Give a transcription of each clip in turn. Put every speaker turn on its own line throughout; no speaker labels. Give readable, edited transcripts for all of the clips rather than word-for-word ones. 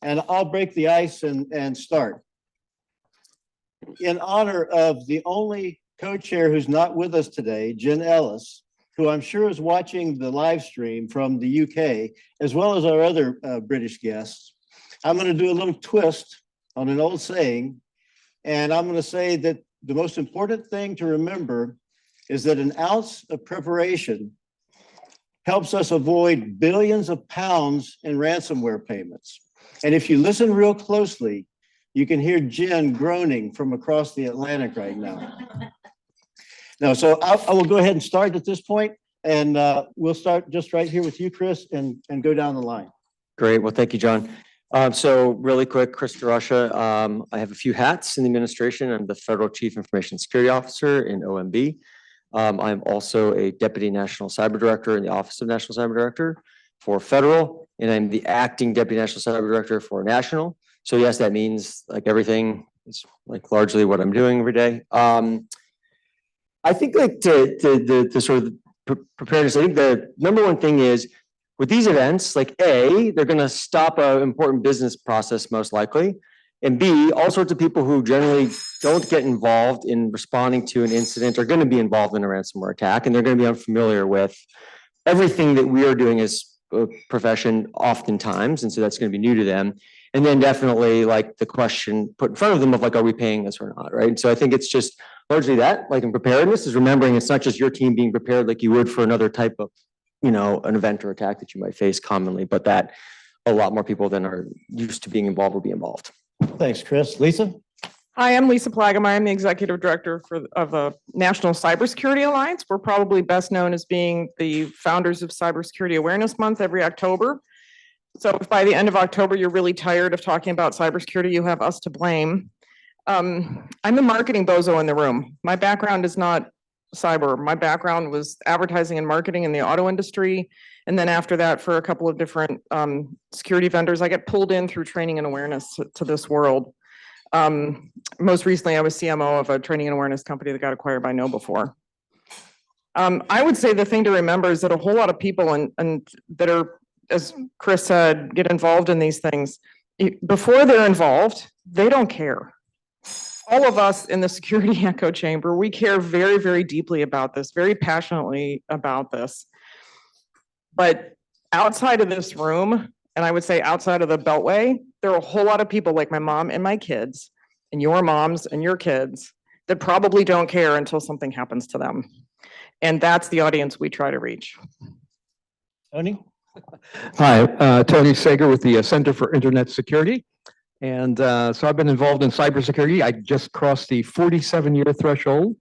and I'll break the ice and start. In honor of the only co-chair who's not with us today, Jen Ellis, who I'm sure is watching the live stream from the UK, as well as our other British guests, I'm going to do a little twist on an old saying, and I'm going to say that the most important thing to remember is that an ounce of preparation helps us avoid billions of pounds in ransomware payments. And if you listen real closely, you can hear Jen groaning from across the Atlantic right now. No, so I will go ahead and start at this point, and we'll start just right here with you, Chris, and go down the line.
Great. Well, thank you, John. So really quick, Chris DeRusha. I have a few hats in the administration. I'm the Federal Chief Information Security Officer in OMB. I'm also a Deputy National Cyber Director in the Office of National Cyber Director for Federal, and I'm the Acting Deputy National Cyber Director for National. So yes, that means like everything is like largely what I'm doing every day. I think like the sort of preparedness, I think the number one thing is with these events, like A, they're going to stop an important business process most likely. And B, all sorts of people who generally don't get involved in responding to an incident are going to be involved in a ransomware attack, and they're going to be unfamiliar with everything that we are doing as a profession oftentimes. And so that's going to be new to them. And then definitely like the question put in front of them of like, are we paying this or not, right? So I think it's just largely that, like in preparedness is remembering it's not just your team being prepared like you would for another type of, you know, an event or attack that you might face commonly, but that a lot more people than are used to being involved will be involved.
Thanks, Chris. Lisa?
Hi, I'm Lisa Plaggemier. I'm the Executive Director of the National Cybersecurity Alliance. We're probably best known as being the founders of Cybersecurity Awareness Month every October. So if by the end of October, you're really tired of talking about cybersecurity, you have us to blame. I'm the marketing bozo in the room. My background is not cyber. My background was advertising and marketing in the auto industry. And then after that, for a couple of different security vendors, I get pulled in through training and awareness to this world. Most recently, I was CMO of a training and awareness company that got acquired by KnowBe4. I would say the thing to remember is that a whole lot of people and that are, as Chris said, get involved in these things. Before they're involved, they don't care. All of us in the security echo chamber, we care very, very deeply about this, very passionately about this. But outside of this room, and I would say outside of the Beltway, there are a whole lot of people like my mom and my kids, and your moms and your kids that probably don't care until something happens to them. And that's the audience we try to reach.
Tony?
Hi, Tony Sager with the Center for Internet Security. And so I've been involved in cybersecurity. I just crossed the 47-year threshold.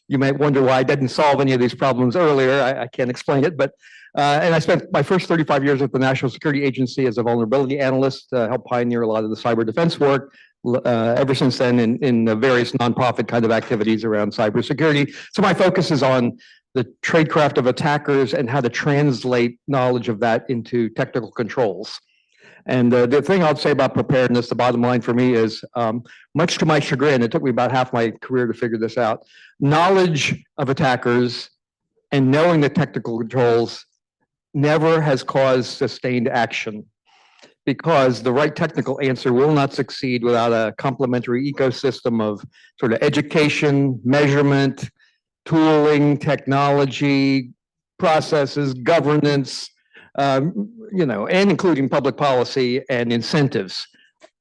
You might wonder why I didn't solve any of these problems earlier. I can't explain it, but and I spent my first 35 years at the National Security Agency as a vulnerability analyst, helped pioneer a lot of the cyber defense work. Ever since then, in the various nonprofit kind of activities around cybersecurity. So my focus is on the tradecraft of attackers and how to translate knowledge of that into technical controls. And the thing I'll say about preparedness, the bottom line for me is, much to my chagrin, it took me about half my career to figure this out. Knowledge of attackers and knowing the technical controls never has caused sustained action, because the right technical answer will not succeed without a complementary ecosystem of sort of education, measurement, tooling, technology, processes, governance, you know, and including public policy and incentives.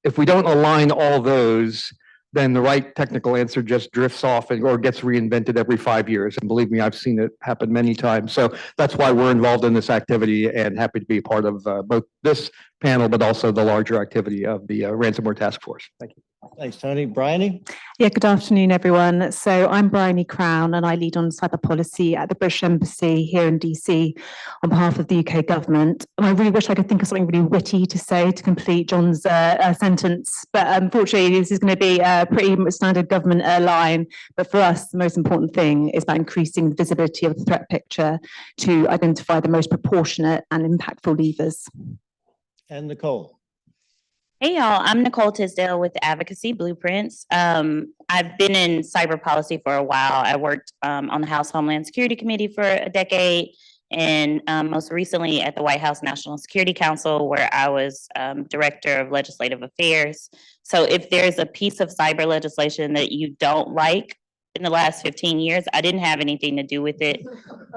If we don't align all those, then the right technical answer just drifts off or gets reinvented every 5 years. And believe me, I've seen it happen many times. So that's why we're involved in this activity and happy to be a part of both this panel, but also the larger activity of the Ransomware Task Force. Thank you.
Thanks, Tony. Bryony?
Yeah, good afternoon, everyone. So I'm Bryony Crown, and I lead on cyber policy at the British Embassy here in DC on behalf of the UK government. And I really wish I could think of something really witty to say to complete John's sentence, but unfortunately, this is going to be a pretty standard government line. But for us, the most important thing is about increasing the visibility of the threat picture to identify the most proportionate and impactful levers.
And Nicole?
Hey y'all, I'm Nicole Tisdale with Advocacy Blueprints. I've been in cyber policy for a while. I worked on the House Homeland Security Committee for a decade and most recently at the White House National Security Council, where I was Director of Legislative Affairs. So if there's a piece of cyber legislation that you don't like in the last 15 years, I didn't have anything to do with it.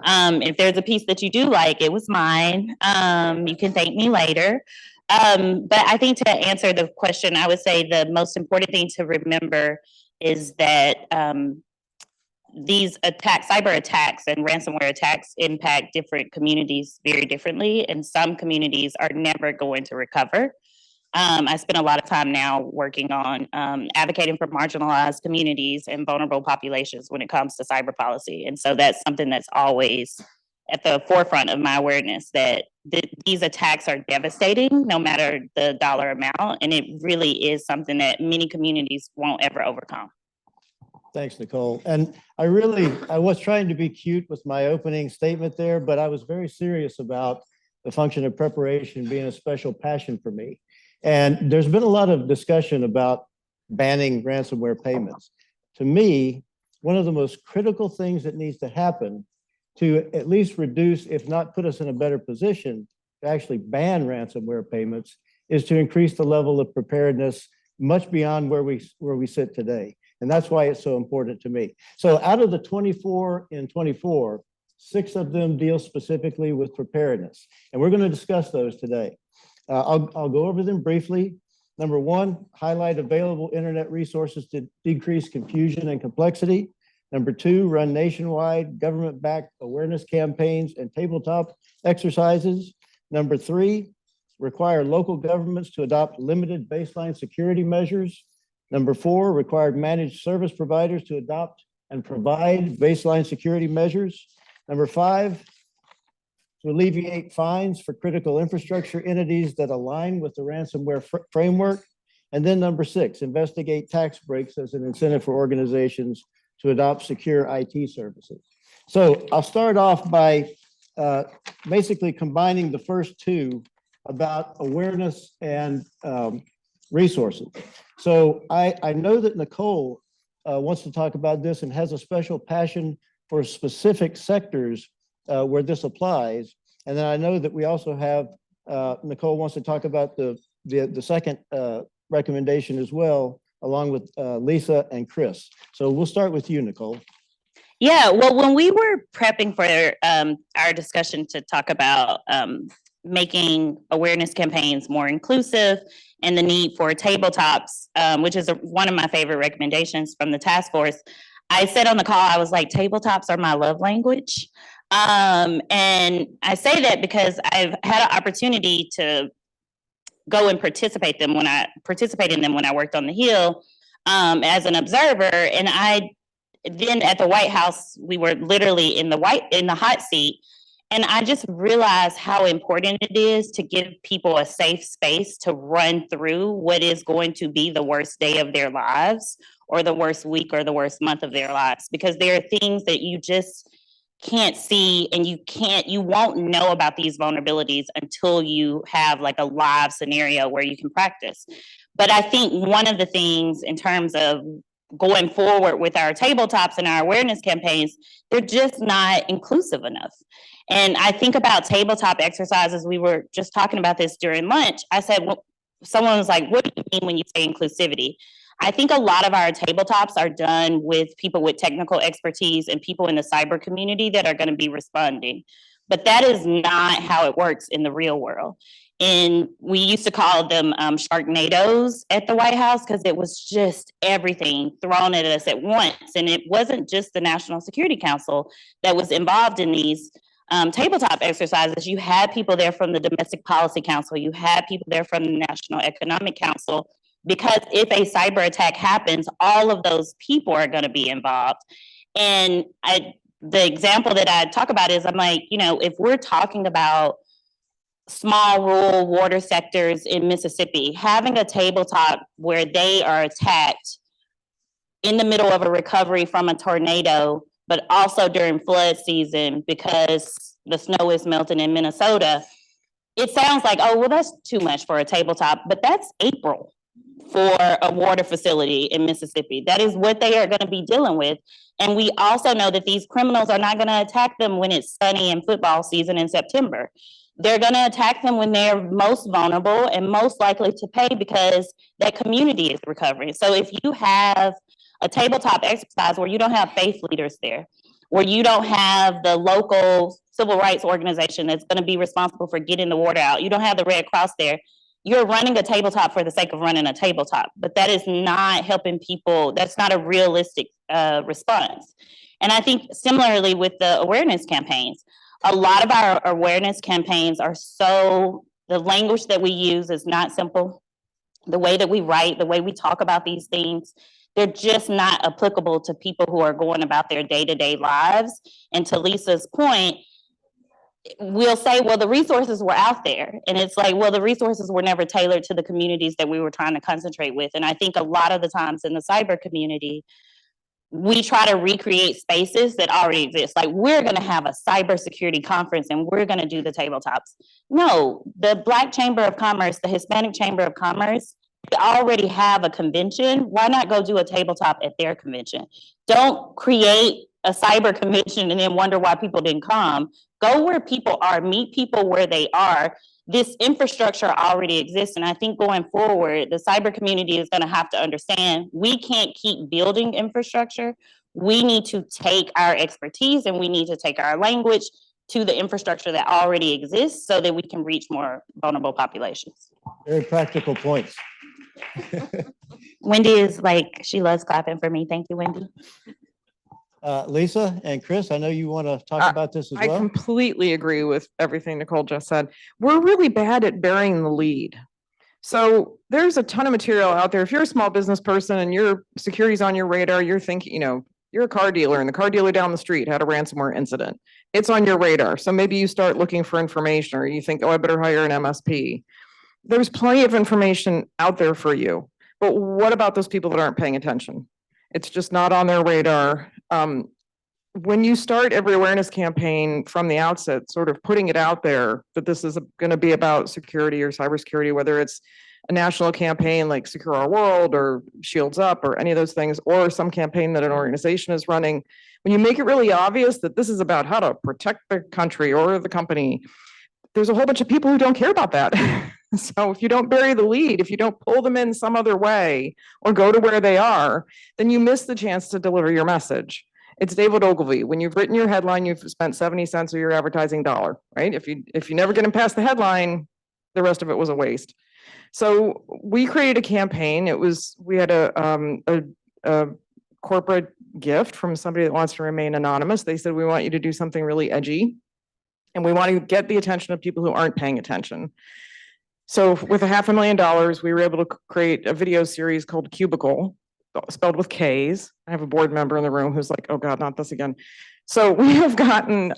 If there's a piece that you do like, it was mine. You can thank me later. But I think to answer the question, I would say the most important thing to remember is that these attacks, cyber attacks and ransomware attacks impact different communities very differently, and some communities are never going to recover. I spend a lot of time now working on advocating for marginalized communities and vulnerable populations when it comes to cyber policy. And so that's something that's always at the forefront of my awareness, that these attacks are devastating no matter the dollar amount. And it really is something that many communities won't ever overcome.
Thanks, Nicole. And I was trying to be cute with my opening statement there, but I was very serious about the function of preparation being a special passion for me. And there's been a lot of discussion about banning ransomware payments. To me, one of the most critical things that needs to happen to at least reduce, if not put us in a better position to actually ban ransomware payments, is to increase the level of preparedness much beyond where we sit today. And that's why it's so important to me. So out of the 24 in 24, 6 of them deal specifically with preparedness. And we're going to discuss those today. I'll go over them briefly. Number 1, highlight available internet resources to decrease confusion and complexity. Number 2, run nationwide government-backed awareness campaigns and tabletop exercises. Number 3, require local governments to adopt limited baseline security measures. Number 4, require managed service providers to adopt and provide baseline security measures. Number 5, to alleviate fines for critical infrastructure entities that align with the ransomware framework. And then number 6, investigate tax breaks as an incentive for organizations to adopt secure IT services. So I'll start off by basically combining the first 2 about awareness and resources. So I know that Nicole wants to talk about this and has a special passion for specific sectors where this applies. And then I know that we also have, Nicole wants to talk about the second recommendation as well, along with Lisa and Chris. So we'll start with you, Nicole.
Yeah, well, when we were prepping for our discussion to talk about making awareness campaigns more inclusive and the need for tabletops, which is one of my favorite recommendations from the task force, I said on the call, I was like, tabletops are my love language. And I say that because I've had an opportunity to go and participate in them when I worked on the Hill as an observer. And then at the White House, we were literally in the hot seat. And I just realized how important it is to give people a safe space to run through what is going to be the worst day of their lives, or the worst week, or the worst month of their lives, because there are things that you just can't see, and you won't know about these vulnerabilities until you have like a live scenario where you can practice. But I think one of the things in terms of going forward with our tabletops and our awareness campaigns, they're just not inclusive enough. And I think about tabletop exercises. We were just talking about this during lunch. I said, well, someone was like, what do you mean when you say inclusivity? I think a lot of our tabletops are done with people with technical expertise and people in the cyber community that are going to be responding. But that is not how it works in the real world. And we used to call them Sharknadoes at the White House, because it was just everything thrown at us at once. And it wasn't just the National Security Council that was involved in these tabletop exercises. You had people there from the Domestic Policy Council. You had people there from the National Economic Council, because if a cyber attack happens, all of those people are going to be involved. And the example that I talk about is, I'm like, if we're talking about small rural water sectors in Mississippi, having a tabletop where they are attacked in the middle of a recovery from a tornado, but also during flood season because the snow is melting in Minnesota, it sounds like, oh, well, that's too much for a tabletop, but that's April. for a water facility in Mississippi. That is what they are going to be dealing with. And we also know that these criminals are not going to attack them when it's sunny and football season in September. They're going to attack them when they're most vulnerable and most likely to pay because that community is recovering. So if you have a tabletop exercise where you don't have faith leaders there, where you don't have the local civil rights organization that's going to be responsible for getting the water out, you don't have the Red Cross there, you're running a tabletop for the sake of running a tabletop, but that is not helping people. That's not a realistic response. And I think similarly with the awareness campaigns, a lot of our awareness campaigns are the language that we use is not simple. The way that we write, the way we talk about these things, they're just not applicable to people who are going about their day-to-day lives. And to Lisa's point, we'll say, well, the resources were out there. And it's like, well, the resources were never tailored to the communities that we were trying to concentrate with. And I think a lot of the times in the cyber community, we try to recreate spaces that already exist. Like, we're going to have a cybersecurity conference and we're going to do the tabletops. No, the Black Chamber of Commerce, the Hispanic Chamber of Commerce, they already have a convention. Why not go do a tabletop at their convention? Don't create a cyber convention and then wonder why people didn't come. Go where people are, meet people where they are. This infrastructure already exists. And I think going forward, the cyber community is going to have to understand we can't keep building infrastructure. We need to take our expertise and we need to take our language to the infrastructure that already exists so that we can reach more vulnerable populations.
Very practical points.
Wendy is like, she loves clapping for me. Thank you, Wendy.
Lisa and Chris, I know you want to talk about this as
I
well.
completely agree with everything Nicole just said. We're really bad at bearing the lead. So there's a ton of material out there. If you're a small business person and your security's on your radar, you're thinking, you're a car dealer and the car dealer down the street had a ransomware incident. It's on your radar. So maybe you start looking for information or you think, oh, I better hire an MSP. There's plenty of information out there for you. But what about those people that aren't paying attention? It's just not on their radar. When you start every awareness campaign from the outset, sort of putting it out there that this is going to be about security or cybersecurity, whether it's a national campaign like Secure Our World or Shields Up or any of those things, or some campaign that an organization is running, when you make it really obvious that this is about how to protect the country or the company, there's a whole bunch of people who don't care about that. So if you don't bury the lead, if you don't pull them in some other way or go to where they are, then you miss the chance to deliver your message. It's David Ogilvy. When you've written your headline, you've spent 70 cents of your advertising dollar, right? If you never get them past the headline, the rest of it was a waste. So we created a campaign. We had a corporate gift from somebody that wants to remain anonymous. They said, we want you to do something really edgy. And we want to get the attention of people who aren't paying attention. So with $500,000, we were able to create a video series called Cubicle, spelled with K's. I have a board member in the room who's like, oh God, not this again. So we have gotten,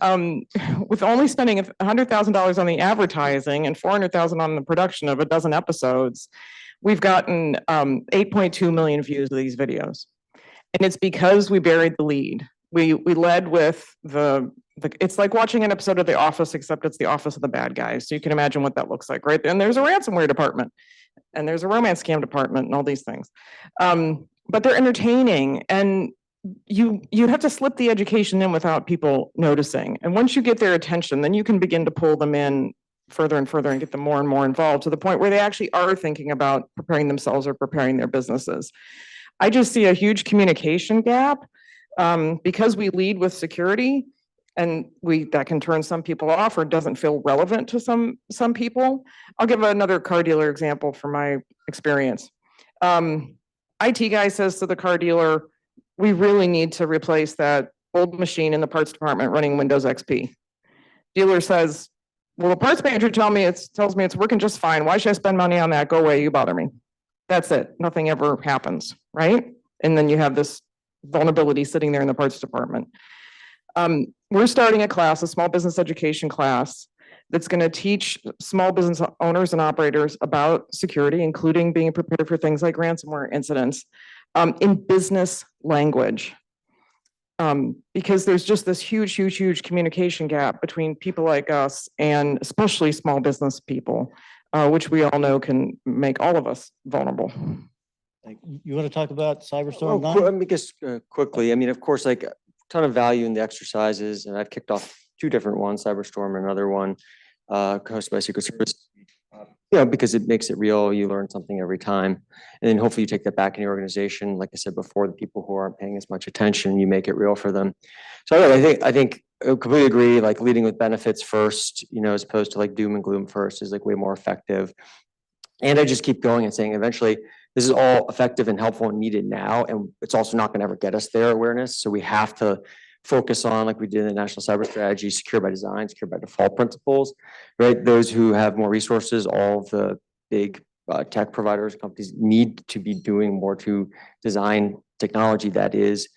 with only spending $100,000 on the advertising and $400,000 on the production of a dozen episodes, we've gotten 8.2 million views of these videos. And it's because we buried the lead. We led with it's like watching an episode of The Office, except it's the office of the bad guys. So you can imagine what that looks like, right? And there's a ransomware department and there's a romance scam department and all these things. But they're entertaining and you have to slip the education in without people noticing. And once you get their attention, then you can begin to pull them in further and further and get them more and more involved to the point where they actually are thinking about preparing themselves or preparing their businesses. I just see a huge communication gap because we lead with security. And that can turn some people off or doesn't feel relevant to some people. I'll give another car dealer example from my experience. IT guy says to the car dealer, we really need to replace that old machine in the parts department running Windows XP. Dealer says, well, the parts manager tells me it's working just fine. Why should I spend money on that? Go away, you bother me. That's it. Nothing ever happens, right? And then you have this vulnerability sitting there in the parts department. We're starting a small business education class that's going to teach small business owners and operators about security, including being prepared for things like ransomware incidents in business language. Because there's just this huge communication gap between people like us and especially small business people. which we all know can make all of us vulnerable.
You want to talk about Cyberstorm
Well,
9?
I mean, just quickly, I mean, of course, like a ton of value in the exercises, and I've kicked off 2 different ones, Cyberstorm and another one, hosted by Secret Service. You know, because it makes it real, you learn something every time. And then hopefully you take that back in your organization. Like I said before, the people who aren't paying as much attention, you make it real for them. So I think I completely agree, like leading with benefits first, you know, as opposed to like doom and gloom first is like way more effective. And I just keep going and saying eventually this is all effective and helpful and needed now. And it's also not going to ever get us there awareness. So we have to focus on, like we did in the National Cyber Strategy, secure by design, secure by default principles, right? Those who have more resources, all of the big tech providers, companies need to be doing more to design technology that is,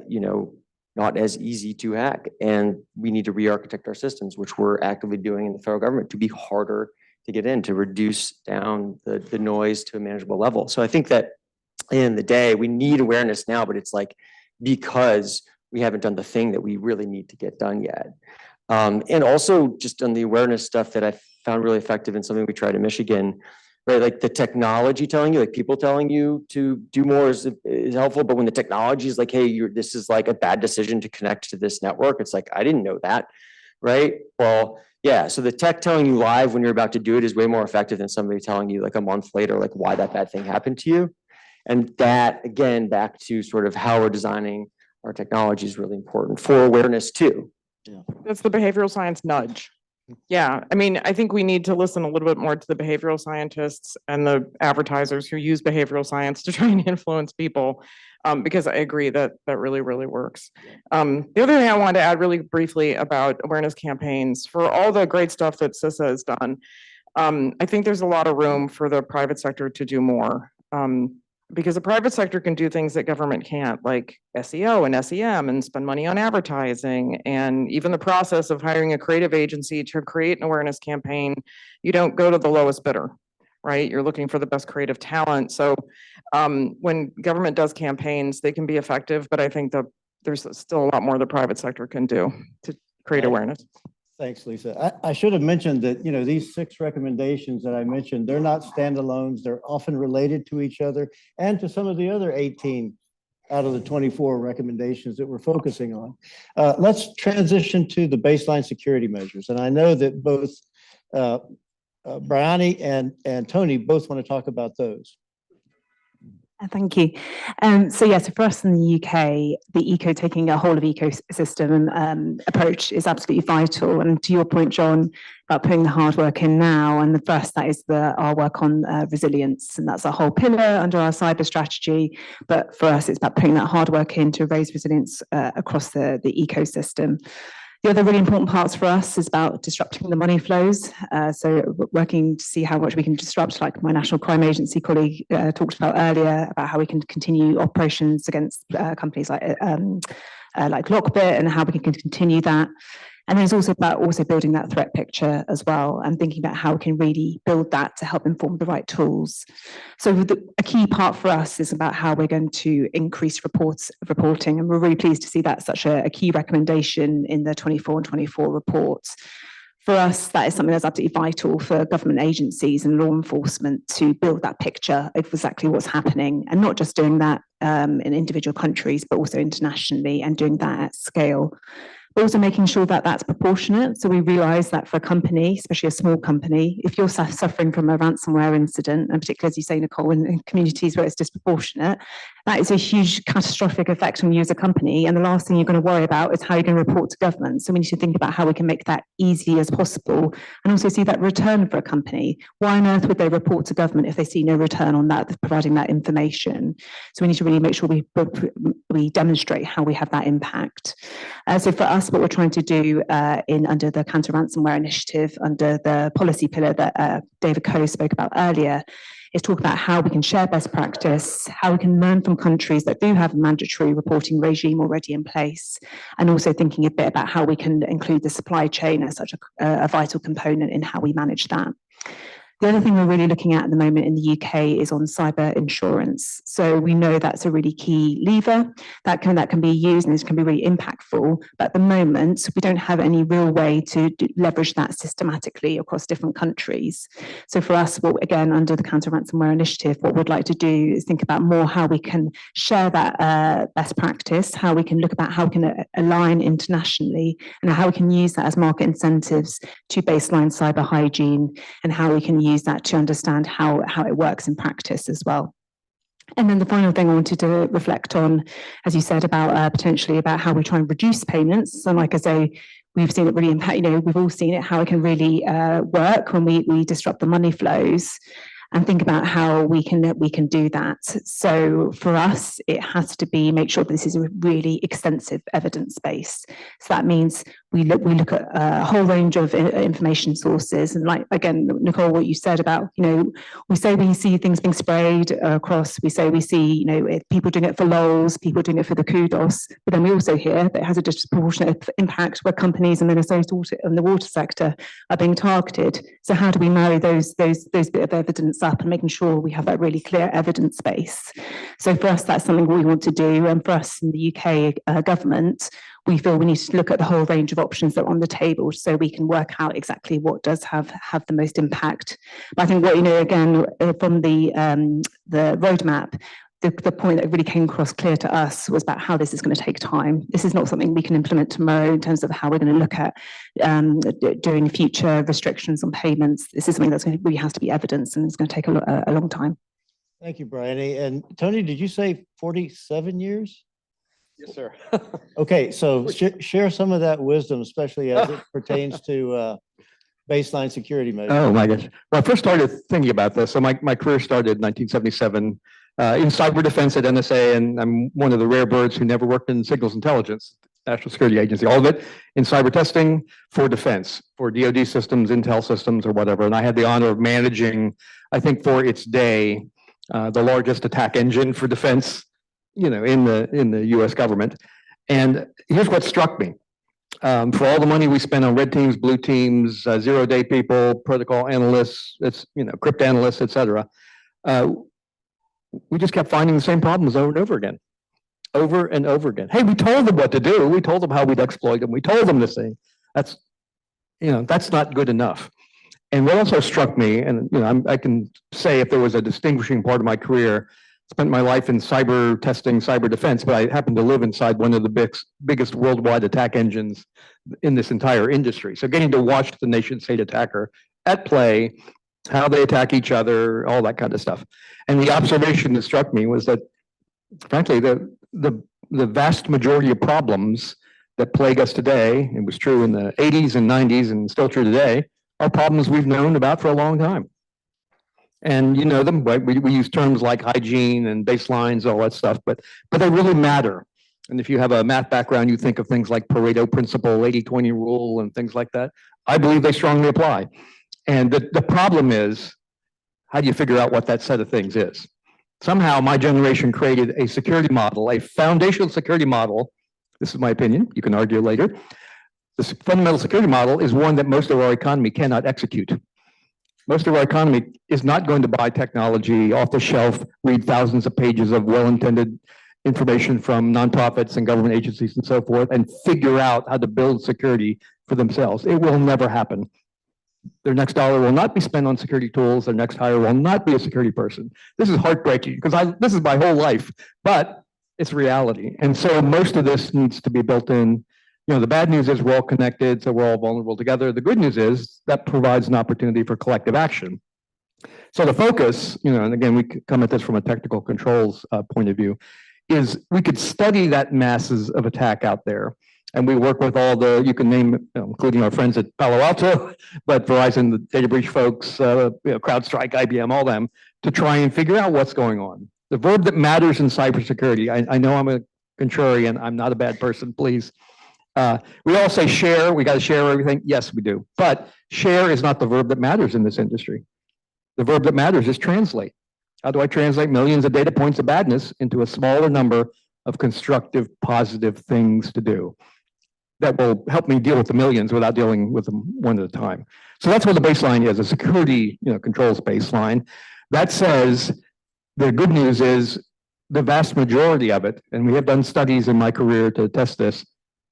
you know, not as easy to hack. And we need to re-architect our systems, which we're actively doing in the federal government to be harder to get in, to reduce down the noise to a manageable level. So I think that in the day, we need awareness now, but it's like, because we haven't done the thing that we really need to get done yet. And also just on the awareness stuff that I found really effective and something we tried in Michigan, right? Like the technology telling you, like people telling you to do more is helpful. But when the technology is like, hey, this is like a bad decision to connect to this network, it's like, I didn't know that, right? Well, yeah. So the tech telling you live when you're about to do it is way more effective than somebody telling you like a month later, like why that bad thing happened to you. And that, again, back to sort of how we're designing our technology is really important for awareness too.
That's the behavioral science nudge. Yeah, I mean, I think we need to listen a little bit more to the behavioral scientists and the advertisers who use behavioral science to try and influence people, because I agree that that really, really works. The other thing I wanted to add really briefly about awareness campaigns, for all the great stuff that CISA has done, I think there's a lot of room for the private sector to do more. Because the private sector can do things that government can't, like SEO and SEM, and spend money on advertising, and even the process of hiring a creative agency to create an awareness campaign. You don't go to the lowest bidder, right? You're looking for the best creative talent. So when government does campaigns, they can be effective, but I think that there's still a lot more the private sector can do to create awareness.
Thanks, Lisa. I should have mentioned that, you know, these 6 recommendations that I mentioned, they're not standalones. They're often related to each other and to some of the other 18 out of the 24 recommendations that we're focusing on. Let's transition to the baseline security measures. And I know that both Bryony and Tony both want to talk about those.
Thank you. So for us in the UK, the taking a whole of ecosystem approach is absolutely vital. And to your point, John, about putting the hard work in now, and the first that is our work on resilience, and that's a whole pillar under our cyber strategy. But for us, it's about putting that hard work in to raise resilience across the ecosystem. The other really important parts for us is about disrupting the money flows. So working to see how much we can disrupt, like my National Crime Agency colleague talked about earlier, about how we can continue operations against companies like Lockbit, and how we can continue that. And then it's also about building that threat picture as well, and thinking about how we can really build that to help inform the right tools. So a key part for us is about how we're going to increase reporting, and we're really pleased to see that such a key recommendation in the 24 and 24 reports. For us, that is something that's absolutely vital for government agencies and law enforcement to build that picture of exactly what's happening, and not just doing that in individual countries, but also internationally, and doing that at scale. But also making sure that that's proportionate. So we realise that for a company, especially a small company, if you're suffering from a ransomware incident, and particularly as you say, Nicole, in communities where it's disproportionate, that is a huge catastrophic effect on you as a company. And the last thing you're going to worry about is how you're going to report to government. So we need to think about how we can make that easy as possible, and also see that return for a company. Why on earth would they report to government if they see no return on that, providing that information? So we need to really make sure we demonstrate how we have that impact. So for us, what we're trying to do under the counter-ransomware initiative, under the policy pillar that David Coe spoke about earlier, is talk about how we can share best practice, how we can learn from countries that do have a mandatory reporting regime already in place, and also thinking a bit about how we can include the supply chain as such a vital component in how we manage that. The other thing we're really looking at the moment in the UK is on cyber insurance. So we know that's a really key lever that can be used and it can be really impactful. But at the moment, we don't have any real way to leverage that systematically across different countries. So for us, again, under the Counter Ransomware Initiative, what we'd like to do is think about more how we can share that best practice, how we can look about how we can align internationally, and how we can use that as market incentives to baseline cyber hygiene, and how we can use that to understand how it works in practice as well. And then the final thing I wanted to reflect on, as you said, about potentially about how we try and reduce payments. And like I say, we've seen it really impact, we've all seen it, how it can really work when we disrupt the money flows, and think about how we can do that. So for us, it has to be make sure that this is a really extensive evidence base. So that means we look at a whole range of information sources, and like again, Nicole, what you said about we say we see things being sprayed across. We say we see people doing it for lols, people doing it for the kudos, but then we also hear that it has a disproportionate impact where companies and Minnesota and the water sector are being targeted. So how do we marry those bit of evidence up and making sure we have that really clear evidence base? So for us, that's something we want to do, and for us in the UK government, we feel we need to look at the whole range of options that are on the table so we can work out exactly what does have the most impact. But I think what, again, from the roadmap, the point that really came across clear to us was about how this is going to take time. This is not something we can implement tomorrow in terms of how we're going to look at doing future restrictions on payments. This is something that's going to really has to be evidence, and it's going to take a long time.
Thank you, Bryony. And Tony, did you say 47 years?
Yes, sir.
Okay, so share some of that wisdom, especially as it pertains to baseline security measures.
Oh my gosh. Well, I first started thinking about this. So my career started in 1977 in cyber defense at NSA, and I'm one of the rare birds who never worked in signals intelligence, National Security Agency, all of it in cyber testing for defense, for DoD systems, intel systems, or whatever. And I had the honor of managing, I think for its day, the largest attack engine for defense, in the US government. And here's what struck me. For all the money we spend on red teams, blue teams, zero-day people, protocol analysts, crypt analysts, et cetera, we just kept finding the same problems over and over again. Over and over again. Hey, we told them what to do. We told them how we'd exploit them. We told them this thing. That's not good enough. And what also struck me, and I can say if there was a distinguishing part of my career, spent my life in cyber testing, cyber defense, but I happen to live inside one of the biggest worldwide attack engines in this entire industry. So getting to watch the nation state attacker at play, how they attack each other, all that kind of stuff. And the observation that struck me was that, frankly, the vast majority of problems that plague us today, it was true in the 80s and 90s and still true today, are problems we've known about for a long time. And you know them, right? We use terms like hygiene and baselines, all that stuff, but they really matter. And if you have a math background, you think of things like Pareto principle, 80-20 rule, and things like that. I believe they strongly apply. And the problem is, how do you figure out what that set of things is? Somehow my generation created a security model, a foundational security model. This is my opinion, you can argue later. This fundamental security model is one that most of our economy cannot execute. Most of our economy is not going to buy technology off the shelf, read thousands of pages of well-intended information from nonprofits and government agencies and so forth, and figure out how to build security for themselves. It will never happen. Their next dollar will not be spent on security tools. Their next hire will not be a security person. This is heartbreaking because this is my whole life, but it's reality. And so most of this needs to be built in. The bad news is we're all connected, so we're all vulnerable together. The good news is that provides an opportunity for collective action. So the focus, and again, we could come at this from a technical controls point of view, is we could study that masses of attack out there. And we work with all you can name, including our friends at Palo Alto, but Verizon, the data breach folks, CrowdStrike, IBM, all them, to try and figure out what's going on. The verb that matters in cybersecurity, I know I'm a contrarian, I'm not a bad person, please. We all say share, we got to share everything. Yes, we do. But share is not the verb that matters in this industry. The verb that matters is translate. How do I translate millions of data points of badness into a smaller number of constructive, positive things to do? that will help me deal with the millions without dealing with them one at a time. So that's what the baseline is, a security, controls baseline. That says, the good news is the vast majority of it, and we have done studies in my career to test this,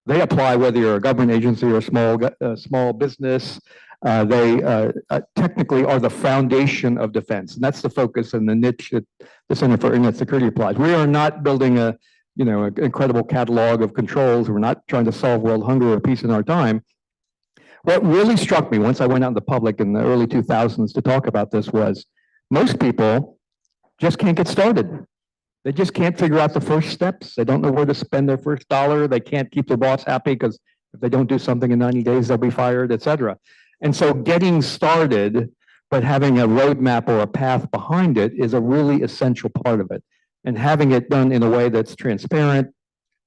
they apply whether you're a government agency or a small business. They technically are the foundation of defense. And that's the focus and the niche that the Center for Internet Security applies. We are not building an incredible catalog of controls. We're not trying to solve world hunger or peace in our time. What really struck me once I went out in the public in the early 2000s to talk about this was most people just can't get started. They just can't figure out the first steps. They don't know where to spend their first dollar. They can't keep their boss happy because if they don't do something in 90 days, they'll be fired, et cetera. And so getting started, but having a roadmap or a path behind it is a really essential part of it. And having it done in a way that's transparent,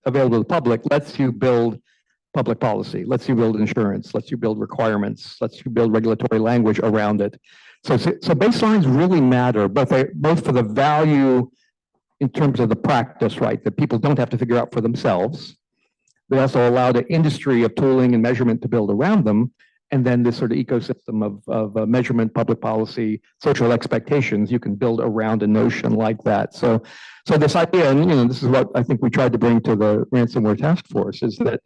available to the public, lets you build public policy, lets you build insurance, lets you build requirements, lets you build regulatory language around it. So baselines really matter, both for the value in terms of the practice, right? That people don't have to figure out for themselves. They also allow the industry of tooling and measurement to build around them. And then this sort of ecosystem of measurement, public policy, social expectations, you can build around a notion like that. So this idea, and this is what I think we tried to bring to the Ransomware Task Force, is that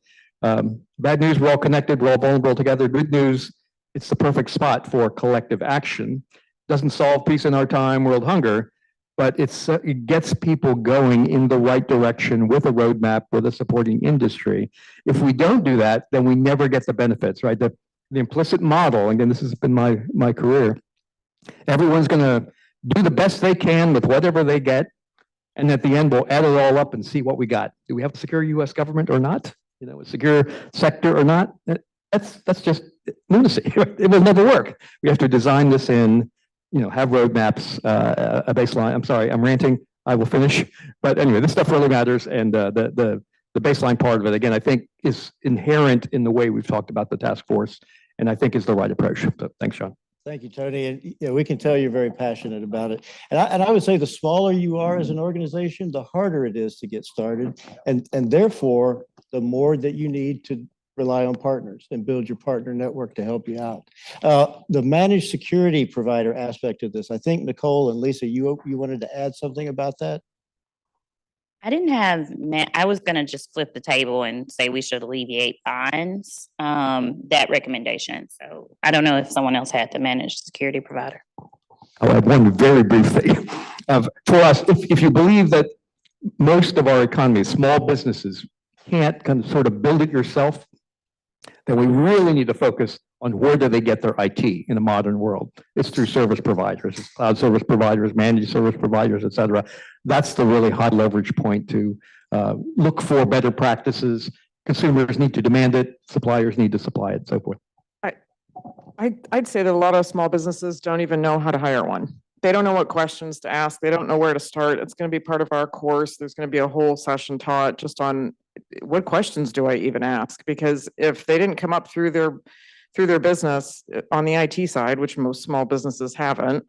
bad news, we're all connected, we're all vulnerable together. Good news, it's the perfect spot for collective action. Doesn't solve peace in our time, world hunger, but it gets people going in the right direction with a roadmap, with a supporting industry. If we don't do that, then we never get the benefits, right? The implicit model, again, this has been my career, everyone's going to do the best they can with whatever they get, and at the end, we'll add it all up and see what we got. Do we have a secure U.S. government or not? A secure sector or not? That's just lunacy. It will never work. We have to design this in, have roadmaps, a baseline. I'm sorry, I'm ranting. I will finish. But anyway, this stuff really matters, and the baseline part of it, again, I think is inherent in the way we've talked about the task force, and I think is the right approach. So thanks, Sean.
Thank you, Tony. And we can tell you're very passionate about it. And I would say the smaller you are as an organization, the harder it is to get started. And therefore, the more that you need to rely on partners and build your partner network to help you out. The managed security provider aspect of this, I think Nicole and Lisa, you wanted to add something about that?
I didn't have, I was going to just flip the table and say we should alleviate fines, that recommendation. So I don't know if someone else had the managed security provider.
I'll add one very brief thing. For us, if you believe that most of our economy, small businesses, can't kind of sort of build it yourself, then we really need to focus on where do they get their IT in a modern world. It's through service providers, it's cloud service providers, managed service providers, et cetera. That's the really high leverage point to look for better practices. Consumers need to demand it, suppliers need to supply it, and so forth.
I'd say that a lot of small businesses don't even know how to hire one. They don't know what questions to ask. They don't know where to start. It's going to be part of our course. There's going to be a whole session taught just on what questions do I even ask? Because if they didn't come up through their business on the IT side, which most small businesses haven't,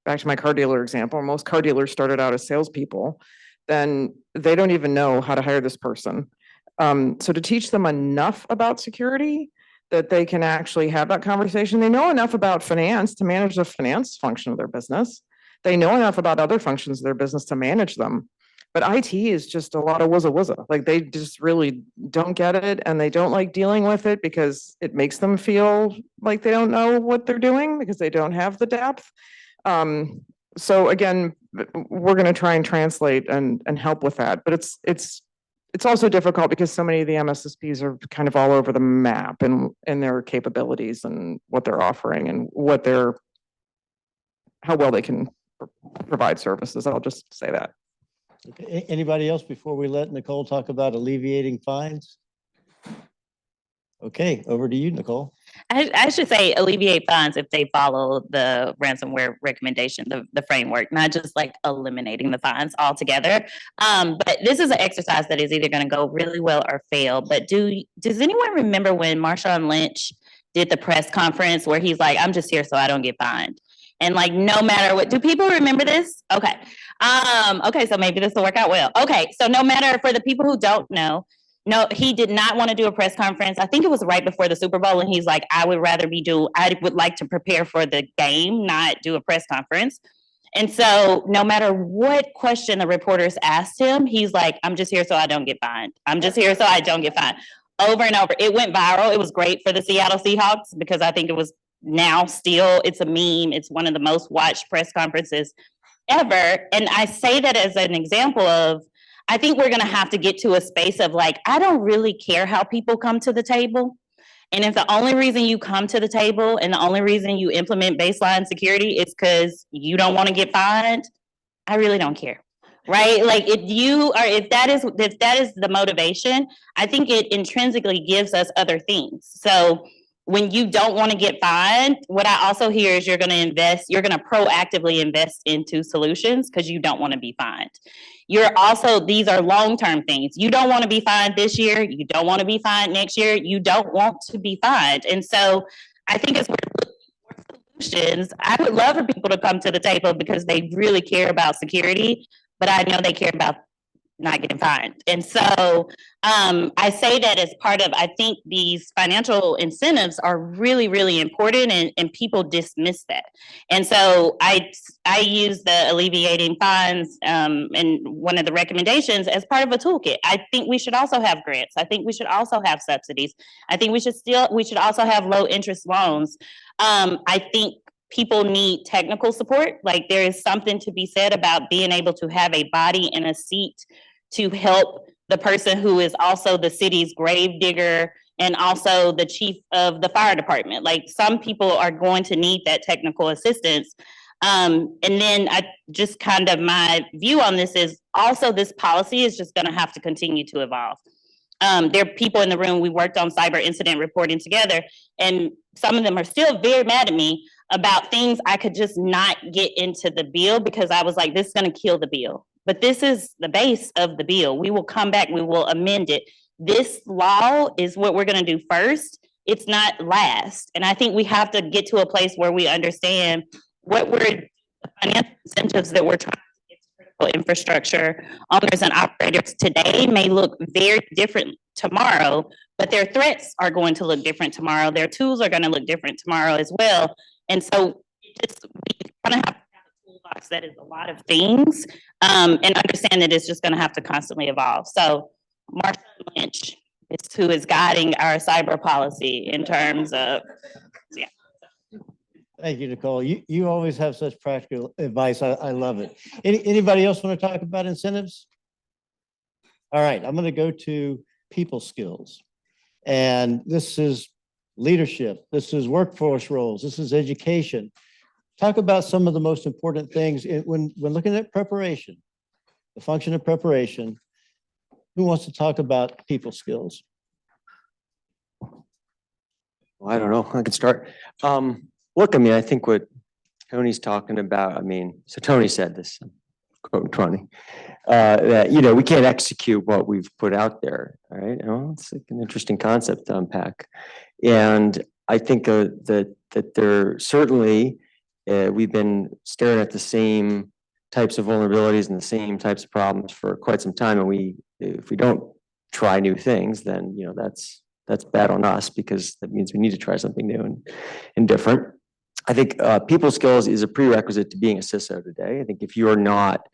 back to my car dealer example, most car dealers started out as salespeople, then they don't even know how to hire this person. So to teach them enough about security that they can actually have that conversation, they know enough about finance to manage the finance function of their business. They know enough about other functions of their business to manage them. But IT is just a lot of wuzza. Like they just really don't get it, and they don't like dealing with it because it makes them feel like they don't know what they're doing because they don't have the depth. So again, we're going to try and translate and help with that. But it's also difficult because so many of the MSSPs are kind of all over the map in their capabilities and what they're offering and how well they can provide services. I'll just say that.
Okay. Anybody else before we let Nicole talk about alleviating fines? Okay, over to you, Nicole.
I should say alleviate fines if they follow the ransomware recommendation, the framework, not just like eliminating the fines altogether. But this is an exercise that is either going to go really well or fail. But does anyone remember when Marshawn Lynch did the press conference where he's like, I'm just here so I don't get fined? And like, no matter what, do people remember this? Okay. Okay, so maybe this will work out well. Okay, so no matter, for the people who don't know, No, he did not want to do a press conference. I think it was right before the Super Bowl, and he's like, I would like to prepare for the game, not do a press conference. And so no matter what question the reporters asked him, he's like, I'm just here so I don't get fined. I'm just here so I don't get fined. Over and over. It went viral. It was great for the Seattle Seahawks because I think it was now still, it's a meme. It's one of the most watched press conferences ever. And I say that as an example of, I think we're going to have to get to a space of like, I don't really care how people come to the table. And if the only reason you come to the table and the only reason you implement baseline security is because you don't want to get fined, I really don't care. Right? Like if that is the motivation, I think it intrinsically gives us other things. So when you don't want to get fined, what I also hear is you're going to proactively invest into solutions because you don't want to be fined. These are long-term things. You don't want to be fined this year. You don't want to be fined next year. You don't want to be fined. And so I think as we're looking for solutions, I would love for people to come to the table because they really care about security, but I know they care about not getting fined. And so I say that as part of, I think these financial incentives are really, really important and people dismiss that. And so I use the alleviating fines and one of the recommendations as part of a toolkit. I think we should also have grants. I think we should also have subsidies. I think we should also have low interest loans. I think people need technical support. Like there is something to be said about being able to have a body and a seat to help the person who is also the city's grave digger and also the chief of the fire department. Like some people are going to need that technical assistance. And then my view on this is also this policy is just going to have to continue to evolve. There are people in the room, we worked on cyber incident reporting together, and some of them are still very mad at me about things I could just not get into the bill because I was like, this is going to kill the bill. But this is the base of the bill. We will come back, we will amend it. This law is what we're going to do first. It's not last. And I think we have to get to a place where we understand the financial incentives that we're trying to get to critical infrastructure owners and operators today may look very different tomorrow, but their threats are going to look different tomorrow. Their tools are going to look different tomorrow as well. And so we kind of have a toolbox that is a lot of things and understand that it's just going to have to constantly evolve. So Marsha Lynch is who is guiding our cyber policy in terms of, yeah.
Thank you, Nicole. You always have such practical advice. I love it. Anybody else want to talk about incentives? All right, I'm going to go to people skills. And this is leadership. This is workforce roles. This is education. Talk about some of the most important things when looking at preparation, the function of preparation. Who wants to talk about people skills?
Well, I don't know. I can start. Look, I mean, I think what Tony's talking about, so Tony said this, quote Tony, that, we can't execute what we've put out there, right? It's like an interesting concept to unpack. And I think that there certainly, we've been staring at the same types of vulnerabilities and the same types of problems for quite some time. And if we don't try new things, then, that's bad on us because that means we need to try something new and different. I think people skills is a prerequisite to being a CISO today. I think if you are not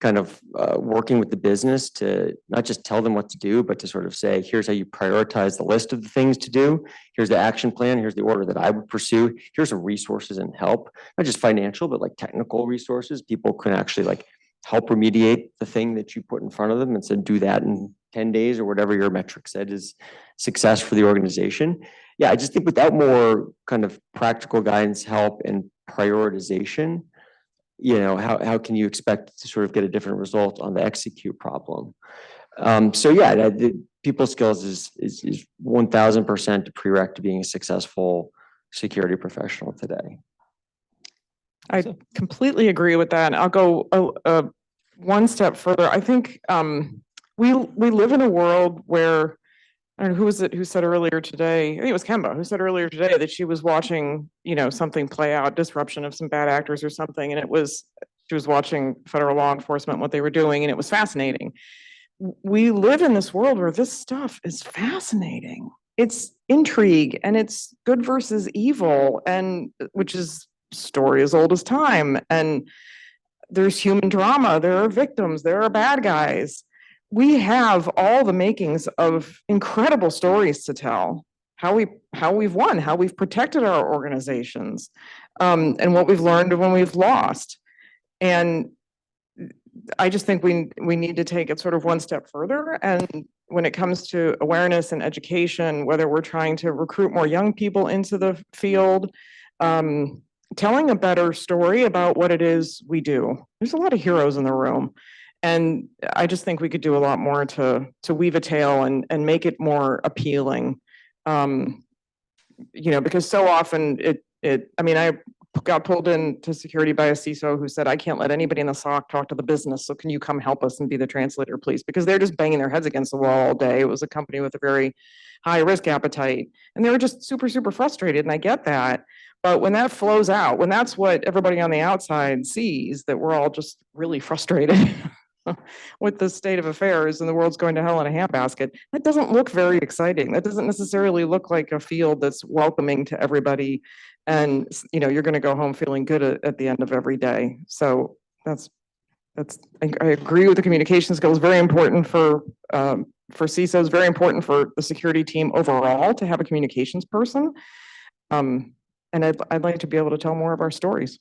kind of working with the business to not just tell them what to do, but to sort of say, here's how you prioritize the list of the things to do. Here's the action plan. Here's the order that I would pursue. Here's some resources and help, not just financial, but like technical resources. People can actually like help remediate the thing that you put in front of them and said, do that in 10 days or whatever your metric said is success for the organization. Yeah, I just think without more kind of practical guidance, help, and prioritization, how can you expect to sort of get a different result on the execute problem? So yeah, the people skills is 1000% a prereq to being a successful security professional today.
I completely agree with that. I'll go one step further. I think we live in a world where, I don't know, who was it who said earlier today, I think it was Kemba, who said earlier today that she was watching, something play out, disruption of some bad actors or something. And she was watching federal law enforcement, what they were doing, and it was fascinating. we live in this world where this stuff is fascinating. It's intrigue and it's good versus evil, and which is story as old as time. And there's human drama, there are victims, there are bad guys. We have all the makings of incredible stories to tell. How we've won, how we've protected our organizations, and what we've learned when we've lost. And I just think we need to take it sort of one step further. And when it comes to awareness and education, whether we're trying to recruit more young people into the field, telling a better story about what it is we do. There's a lot of heroes in the room. And I just think we could do a lot more to weave a tale and make it more appealing. Because so often I got pulled into security by a CISO who said, I can't let anybody in the SOC talk to the business. So can you come help us and be the translator, please? Because they're just banging their heads against the wall all day. It was a company with a very high risk appetite. And they were just super, super frustrated. And I get that. But when that flows out, when that's what everybody on the outside sees, that we're all just really frustrated with the state of affairs and the world's going to hell in a handbasket, that doesn't look very exciting. That doesn't necessarily look like a field that's welcoming to everybody. And, you're going to go home feeling good at the end of every day. So I agree with the communication skills, very important for CISOs, very important for the security team overall to have a communications person. And I'd like to be able to tell more of our stories.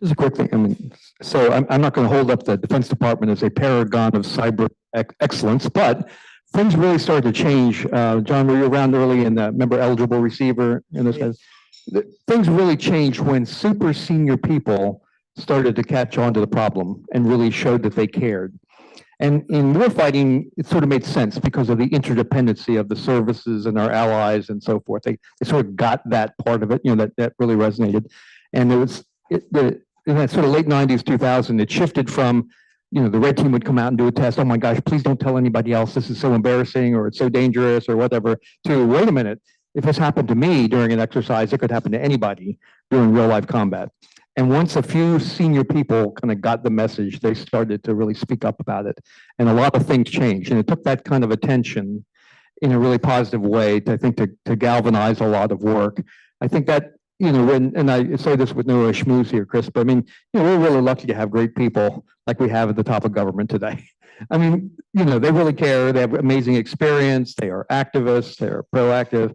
Just a quick thing. So I'm not going to hold up the Defense Department as a paragon of cyber excellence, but things really started to change. John, were you around early in the member eligible receiver? Things really changed when super senior people started to catch on to the problem and really showed that they cared. And in warfighting, it sort of made sense because of the interdependency of the services and our allies and so forth. They sort of got that part of it, that really resonated. And in that sort of late 90s, 2000, it shifted from, the red team would come out and do a test. Oh my gosh, please don't tell anybody else. This is so embarrassing or it's so dangerous or whatever. To wait a minute, if this happened to me during an exercise, it could happen to anybody during real life combat. And once a few senior people kind of got the message, they started to really speak up about it. And a lot of things changed. And it took that kind of attention in a really positive way to galvanize a lot of work. I think that, and I say this with no schmooze here, Chris, but we're really lucky to have great people like we have at the top of government today. They really care. They have amazing experience. They are activists. They are proactive.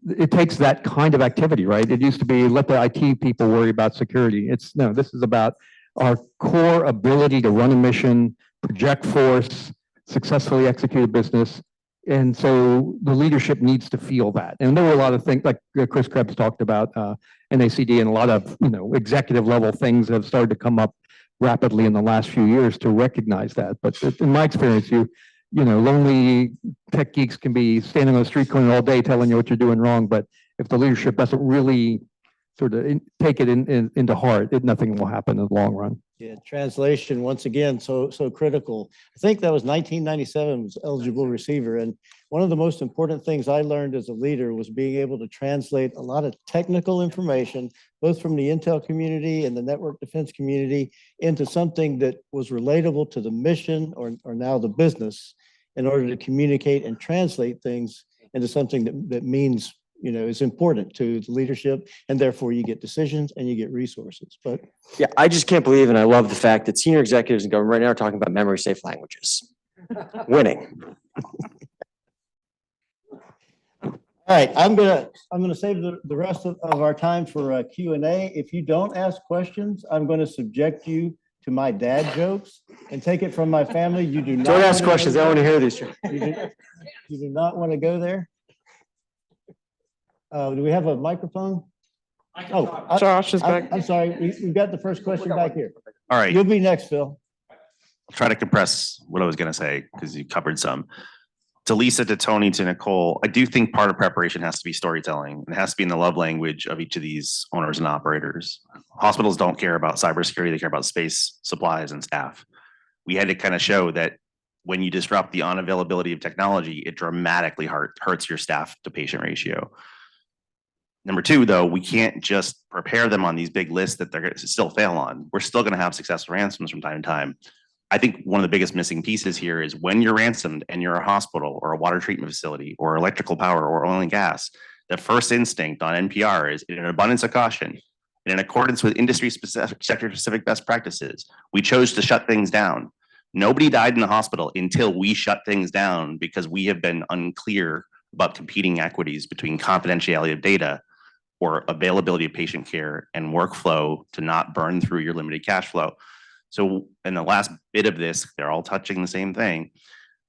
It takes that kind of activity, right? It used to be let the IT people worry about security. This is about our core ability to run a mission, project force, successfully execute a business. And so the leadership needs to feel that. And there were a lot of things like Chris Krebs talked about NACD and a lot of executive level things that have started to come up rapidly in the last few years to recognize that. But in my experience, lonely tech geeks can be standing on the street corner all day telling you what you're doing wrong. But if the leadership doesn't really sort of take it into heart, nothing will happen in the long run.
Yeah, translation, once again, so critical. I think that was 1997 was eligible receiver. And one of the most important things I learned as a leader was being able to translate a lot of technical information, both from the intel community and the network defense community, into something that was relatable to the mission or now the business in order to communicate and translate things into something that means, is important to the leadership, and therefore you get decisions and you get resources. But
Yeah, I just can't believe, and I love the fact that senior executives in government right now are talking about memory safe languages. Winning.
all right, I'm gonna save the rest of our time for Q&A. If you don't ask questions, I'm going to subject you to my dad jokes and take it from my family. You do not
Don't ask
wanna
questions.
go
I want to
there.
hear these.
You do not want to go there. Do we have a microphone? Oh,
Josh is back.
I'm sorry. We've got the first question back here.
All right,
You'll be next, Phil.
I'll try to compress what I was going to say because you covered some. To Lisa, to Tony, to Nicole, I do think part of preparation has to be storytelling. It has to be in the love language of each of these owners and operators. Hospitals don't care about cybersecurity. They care about space, supplies, and staff. We had to kind of show that when you disrupt the unavailability of technology, it dramatically hurts your staff to patient ratio. Number two, though, we can't just prepare them on these big lists that they're going to still fail on. We're still going to have successful ransoms from time to time. I think one of the biggest missing pieces here is when you're ransomed and you're a hospital or a water treatment facility or electrical power or oil and gas, the first instinct on NPR is in an abundance of caution, and in accordance with industry specific, sector specific best practices, we chose to shut things down. Nobody died in the hospital until we shut things down because we have been unclear about competing equities between confidentiality of data or availability of patient care and workflow to not burn through your limited cash flow. So in the last bit of this, they're all touching the same thing.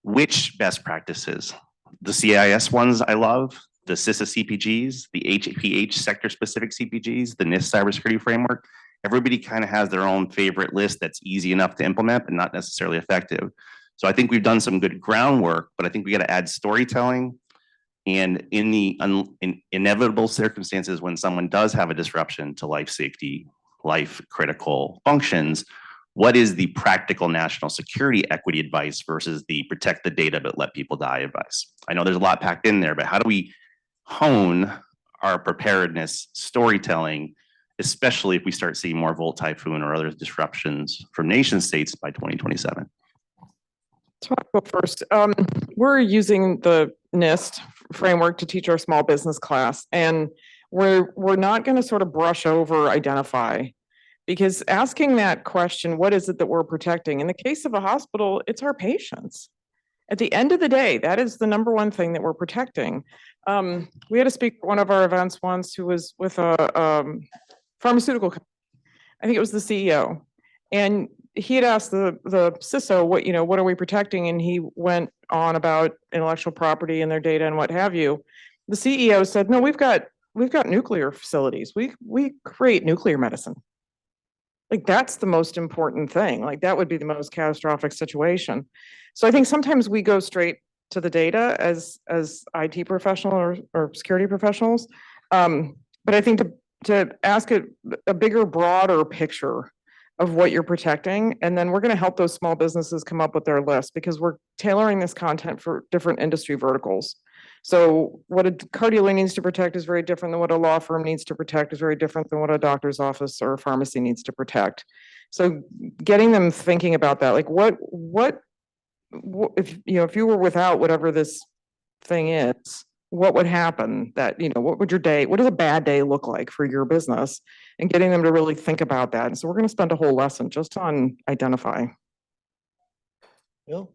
Which best practices? The CIS ones I love, the CISA CPGs, the HPH sector-specific CPGs, the NIST cybersecurity framework. Everybody kind of has their own favorite list that's easy enough to implement, but not necessarily effective. So I think we've done some good groundwork, but I think we got to add storytelling. And in the inevitable circumstances when someone does have a disruption to life safety, life critical functions, what is the practical national security equity advice versus the protect the data but let people die advice? I know there's a lot packed in there, but how do we hone our preparedness storytelling, especially if we start seeing more Volt Typhoon or other disruptions from nation states by 2027?
So I'll go first. We're using the NIST framework to teach our small business class, and we're not going to sort of brush over identify, because asking that question, what is it that we're protecting? In the case of a hospital, it's our patients. At the end of the day, that is the number one thing that we're protecting. We had a speaker at one of our events once who was with a pharmaceutical company. I think it was the CEO, and he had asked the CISO, what are we protecting? And he went on about intellectual property and their data and what have you. The CEO said, no, we've got nuclear facilities. We create nuclear medicine. Like, that's the most important thing. Like, that would be the most catastrophic situation. So I think sometimes we go straight to the data as IT professional or security professionals. But I think to ask a bigger, broader picture of what you're protecting, and then we're going to help those small businesses come up with their list, because we're tailoring this content for different industry verticals. So what a cardiologist needs to protect is very different than what a law firm needs to protect is very different than what a doctor's office or a pharmacy needs to protect. So getting them thinking about that, like what if you were without whatever this thing is, what would happen? That, what does a bad day look like for your business? And getting them to really think about that. And so we're going to spend a whole lesson just on identify.
Bill?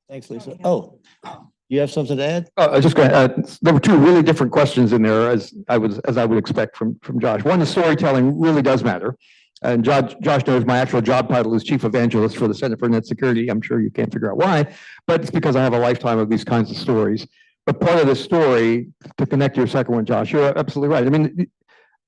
Thanks, Lisa. Oh, you have something to add?
I was just going to, there were two really different questions in there, as I would expect from Josh. One is storytelling really does matter. And Josh knows my actual job title is Chief Evangelist for the Center for Net Security. I'm sure you can't figure out why, but it's because I have a lifetime of these kinds of stories. But part of the story, to connect to your second one, Josh, you're absolutely right. I mean,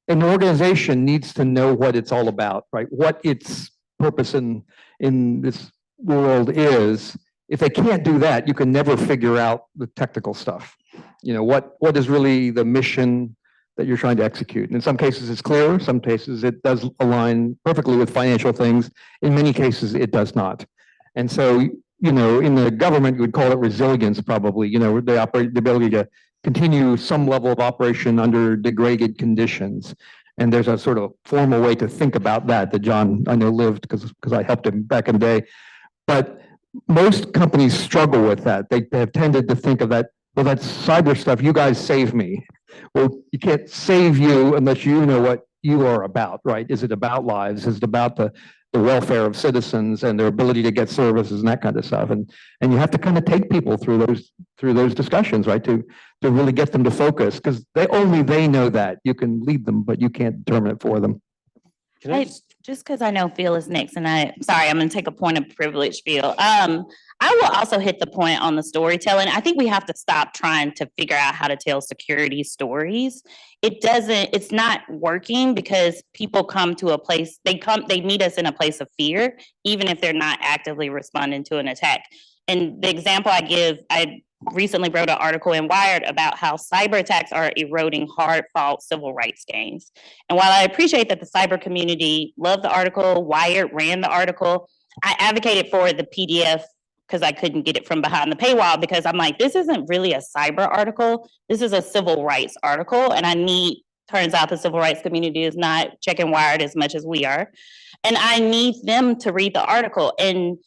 an organization needs to know what it's all about, right? What its purpose in this world is. If they can't do that, you can never figure out the technical stuff. What is really the mission that you're trying to execute? And in some cases it's clear, some cases it does align perfectly with financial things. In many cases it does not. And so, in the government, you would call it resilience probably, the ability to continue some level of operation under degraded conditions. And there's a sort of formal way to think about that John, I know, lived because I helped him back in the day. But most companies struggle with that. They have tended to think of that, well, that's cyber stuff, you guys save me. Well, you can't save you unless you know what you are about, right? Is it about lives? Is it about the welfare of citizens and their ability to get services and that kind of stuff? And you have to kind of take people through those discussions, right? To really get them to focus, because they know that. You can lead them, but you can't determine it for them.
Just because I know Phil is next, and I'm going to take a point of privilege, Phil. I will also hit the point on the storytelling. I think we have to stop trying to figure out how to tell security stories. It's not working because people come to a place, they meet us in a place of fear, even if they're not actively responding to an attack. And the example I give, I recently wrote an article in Wired about how cyber attacks are eroding hard-fought civil rights gains. And while I appreciate that the cyber community loved the article, Wired ran the article, I advocated for the PDF because I couldn't get it from behind the paywall, because I'm like, this isn't really a cyber article. This is a civil rights article, and I need turns out the civil rights community is not checking wired as much as we are. And I need them to read the article. And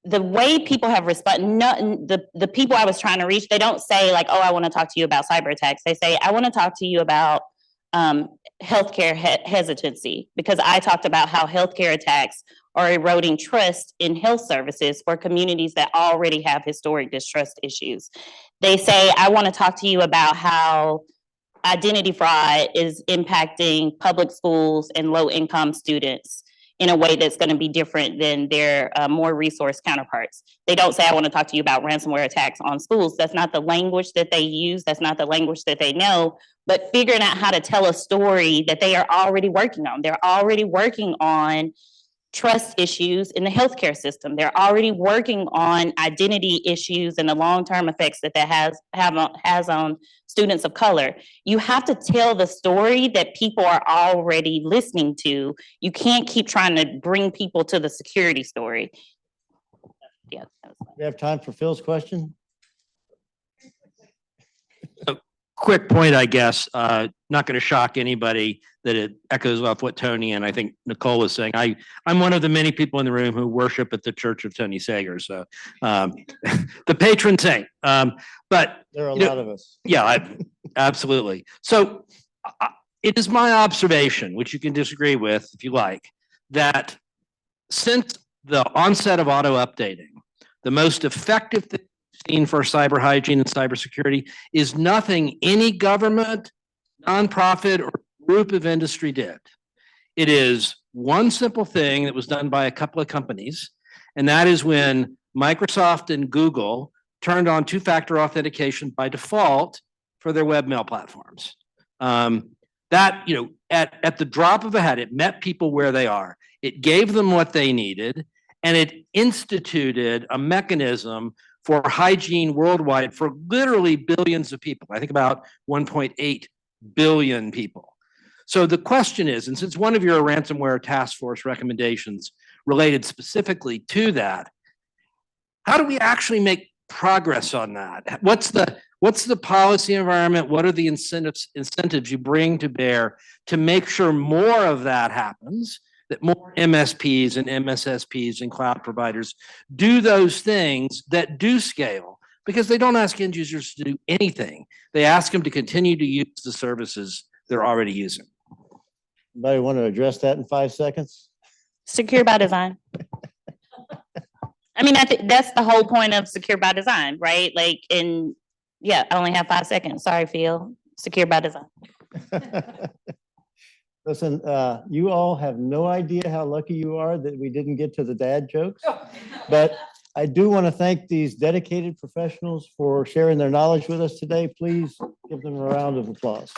the way people have responded, the people I was trying to reach, they don't say like, oh, I want to talk to you about cyber attacks. They say, I want to talk to you about healthcare hesitancy, because I talked about how healthcare attacks are eroding trust in health services for communities that already have historic distrust issues. They say, I want to talk to you about how identity fraud is impacting public schools and low-income students in a way that's going to be different than their more resource counterparts. They don't say, I want to talk to you about ransomware attacks on schools. That's not the language that they use. That's not the language that they know, but figuring out how to tell a story that they are already working on. They're already working on trust issues in the healthcare system. They're already working on identity issues and the long-term effects that has on students of color. You have to tell the story that people are already listening to. You can't keep trying to bring people to the security story. Yeah.
We have time for Phil's question?
Quick point, I guess, not going to shock anybody that it echoes off what Tony and I think Nicole was saying. I'm one of the many people in the room who worship at the Church of Tony Sager, so the patron saint. But
There are a
you know,
lot of us.
yeah, absolutely. So it is my observation, which you can disagree with if you like, that since the onset of auto updating, the most effective thing seen for cyber hygiene and cybersecurity is nothing any government, nonprofit, or group of industry did. It is one simple thing that was done by a couple of companies, and that is when Microsoft and Google turned on two-factor authentication by default for their webmail platforms. That, you know, at the drop of a hat, it met people where they are. It gave them what they needed, and it instituted a mechanism for hygiene worldwide for literally billions of people. I think about 1.8 billion people. So the question is, and since one of your ransomware task force recommendations related specifically to that, how do we actually make progress on that? What's the policy environment? What are the incentives you bring to bear to make sure more of that happens? That more MSPs and MSSPs and cloud providers do those things that do scale, because they don't ask end users to do anything. They ask them to continue to use the services they're already using.
Anybody want to address that in 5 seconds?
Secure by design. I mean, I think that's the whole point of secure by design, right? Like, yeah, I only have 5 seconds. Sorry, Phil. Secure by design.
Listen, you all have no idea how lucky you are that we didn't get to the dad jokes. But I do want to thank these dedicated professionals for sharing their knowledge with us today. Please give them a round of applause.